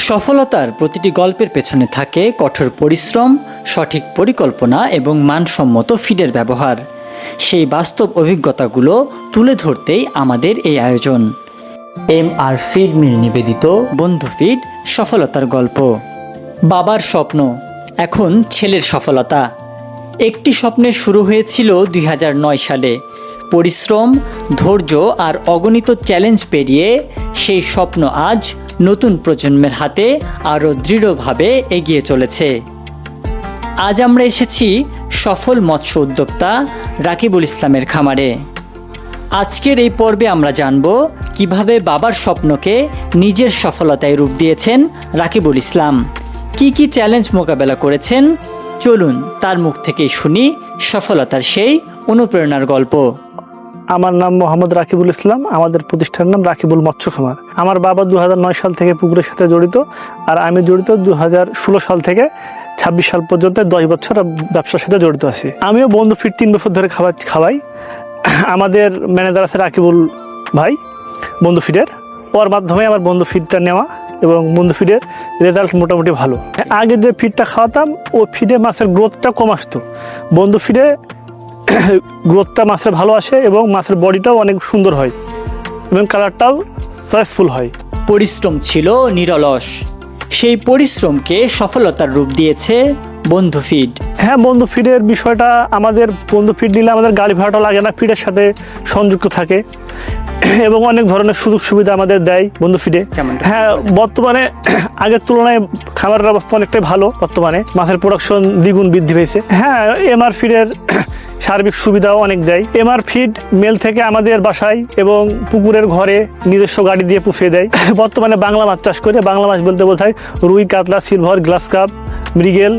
সফলতার প্রতিটি গল্পের পেছনে থাকে কঠোর পরিশ্রম, সঠিক পরিকল্পনা এবং মানসম্মত ফিডের ব্যবহার। সেই বাস্তব অভিজ্ঞতাগুলো তুলে ধরতেই আমাদের এই আয়োজন। MR ফিড মিল নিবেদিত বন্ধু ফিড, সফলতার গল্প। বাবার স্বপ্ন, এখন ছেলের সফলতা। একটি স্বপ্নের শুরু হয়েছিল 2009 সালে। পরিশ্রম, ধৈর্য আর অগণিত চ্যালেঞ্জ পেরিয়ে সেই স্বপ্ন আজ নতুন প্রজন্মের হাতে আরও দৃঢ়ভাবে এগিয়ে চলেছে। আজ আমরা এসেছি সফল মৎস্য উদ্যোক্তা রাকিবুল ইসলামের খামারে। আজকের এই পর্বে আমরা জানব কিভাবে বাবার স্বপ্নকে নিজের সফলতায় রূপ দিয়েছেন রাকিবুল ইসলাম, কি চ্যালেঞ্জ মোকাবেলা করেছেন। চলুন তার মুখ থেকেই শুনি সফলতার সেই অনুপ্রেরণার গল্প। আমার নাম মোহাম্মদ রাকিবুল ইসলাম। আমাদের প্রতিষ্ঠানের নাম রাকিবুল মৎস্য খামার। আমার বাবা 2009 সাল থেকে পুকুরের সাথে জড়িত, আর আমি জড়িত 2016 সাল থেকে 26 সাল পর্যন্ত 10 বছর ব্যবসার সাথে জড়িত আছি। আমিও বন্ধু ফিড 3 বছর ধরে খাওয়াই। আমাদের ম্যানেজার আছে রাকিবুল ভাই বন্ধু ফিডের, ওর মাধ্যমে আমার বন্ধু ফিডটা নেওয়া এবং বন্ধু ফিডের রেজাল্ট মোটামুটি ভালো। আগে যে ফিডটা খাওয়াতাম ও ফিডে মাছের গ্রোথটা কম আসতো। বন্ধু ফিডে গ্রোথটা মাছের ভালো আসে এবং মাছের বডিটাও অনেক সুন্দর হয় এবং কালারটাও চয়েসফুল হয়। পরিশ্রম ছিল নিরলস, সেই পরিশ্রমকে সফলতার রূপ দিয়েছে বন্ধু ফিড। হ্যাঁ, বন্ধু ফিডের বিষয়টা, আমাদের বন্ধু ফিড নিলে আমাদের গাড়ি ভাড়াটা লাগে না, ফিডের সাথে সংযুক্ত থাকে এবং অনেক ধরনের সুযোগ সুবিধা আমাদের দেয় বন্ধু ফিডে। হ্যাঁ, বর্তমানে আগের তুলনায় খাবারের অবস্থা অনেকটাই ভালো। বর্তমানে মাছের প্রোডাকশন দ্বিগুণ বৃদ্ধি পেয়েছে। হ্যাঁ, MR ফিডের সার্বিক সুবিধাও অনেক দেয়। MR ফিড মেল থেকে আমাদের বাসায় এবং পুকুরের ঘরে নিজস্ব গাড়ি দিয়ে পুষিয়ে দেয়। বর্তমানে বাংলা মাছ চাষ করে, বাংলা মাছ বলতে বোঝায় রুই, কাতলা, সিলভার, গ্লাস কাপ, মৃগেল,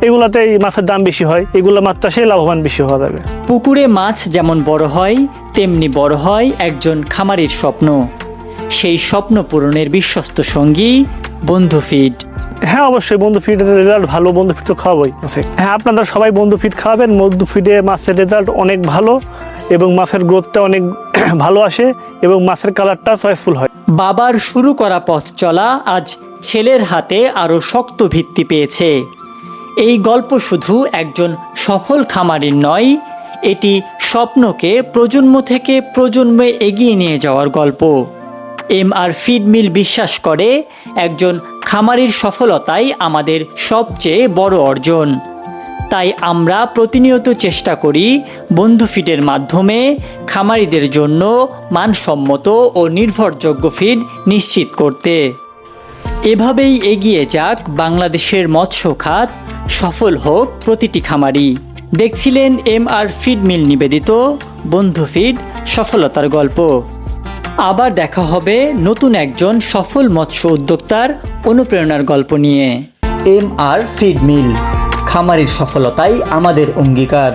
এগুলাতেই মাছের দাম বেশি হয়। এগুলো মাছ চাষে লাভবান বেশি হওয়া যাবে। পুকুরে মাছ যেমন বড় হয় তেমনি বড় হয় একজন খামারির স্বপ্ন। সেই স্বপ্ন পূরণের বিশ্বস্ত সঙ্গী বন্ধু ফিড। হ্যাঁ, অবশ্যই বন্ধু ফিডের রেজাল্ট ভালো। বন্ধু ফিড তো খাওয়াবই। হ্যাঁ, আপনারা সবাই বন্ধু ফিড খাওয়াবেন। বন্ধু ফিডে মাছের রেজাল্ট অনেক ভালো এবং মাছের গ্রোথটা অনেক ভালো আসে এবং মাছের কালারটা চয়েসফুল হয়। বাবার শুরু করা পথ চলা আজ ছেলের হাতে আরও শক্ত ভিত্তি পেয়েছে। এই গল্প শুধু একজন সফল খামারির নয়, এটি স্বপ্নকে প্রজন্ম থেকে প্রজন্মে এগিয়ে নিয়ে যাওয়ার গল্প। MR ফিড মিল বিশ্বাস করে একজন খামারির সফলতাই আমাদের সবচেয়ে বড় অর্জন। তাই আমরা প্রতিনিয়ত চেষ্টা করি বন্ধু ফিডের মাধ্যমে খামারিদের জন্য মানসম্মত ও নির্ভরযোগ্য ফিড নিশ্চিত করতে। এভাবেই এগিয়ে যাক বাংলাদেশের মৎস্য খাত, সফল হোক প্রতিটি খামারি। দেখছিলেন MR ফিড মিল নিবেদিত বন্ধু ফিড, সফলতার গল্প। আবার দেখা হবে নতুন একজন সফল মৎস্য উদ্যোক্তার অনুপ্রেরণার গল্প নিয়ে। MR ফিড মিল, খামারির সফলতাই আমাদের অঙ্গীকার।